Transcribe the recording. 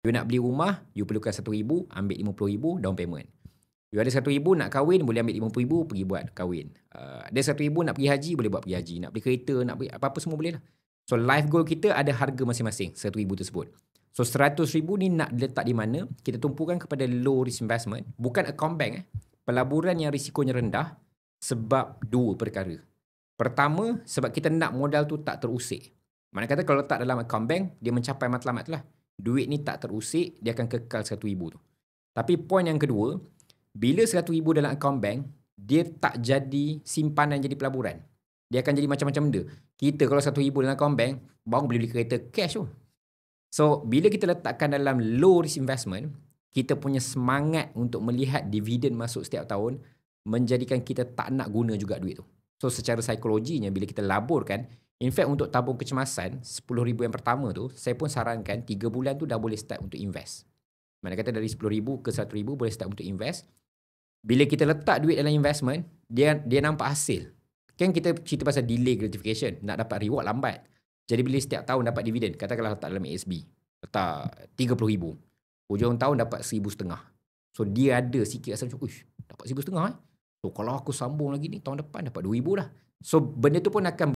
You nak beli rumah, you perlukan RM1,000, ambil RM50,000 down payment. You ada RM1,000 nak kahwin, boleh ambil RM50,000 pergi buat kahwin. Ada RM1,000 nak pergi haji, boleh buat pergi haji. Nak beli kereta, nak beli apa-apa semua boleh lah. So life goal kita ada harga masing-masing RM1,000 tersebut. So RM100,000 ni nak letak di mana? Kita tumpukan kepada low risk investment. Bukan account bank. Pelaburan yang risikonya rendah sebab dua perkara. Pertama, sebab kita nak modal tu tak terusik. Mana kata kalau letak dalam account bank, dia mencapai matlamat tu lah. Duit ni tak terusik, dia akan kekal RM1,000 tu. Tapi poin yang kedua, bila RM100,000 dalam account bank, dia tak jadi simpanan jadi pelaburan. Dia akan jadi macam-macam benda. Kita kalau RM1,000 dalam account bank, baru boleh beli kereta cash tu. So, bila kita letakkan dalam low risk investment, kita punya semangat untuk melihat dividen masuk setiap tahun, menjadikan kita tak nak guna juga duit tu. So, secara psikologinya, bila kita laburkan, in fact untuk tabung kecemasan, RM10,000 yang pertama tu, saya pun sarankan 3 bulan tu dah boleh start untuk invest. Mana kata dari RM10,000 ke RM100,000 boleh start untuk invest. Bila kita letak duit dalam investment, dia nampak hasil. Kan kita cerita pasal delay gratification, nak dapat reward lambat. Jadi bila setiap tahun dapat dividen, katakanlah letak dalam ASB, letak RM30,000. Hujung tahun dapat RM1,500. So dia ada sikit rasa macam, dapat RM1,500 So kalau aku sambung lagi ni, tahun depan dapat RM2,000 dah. So benda tu pun akan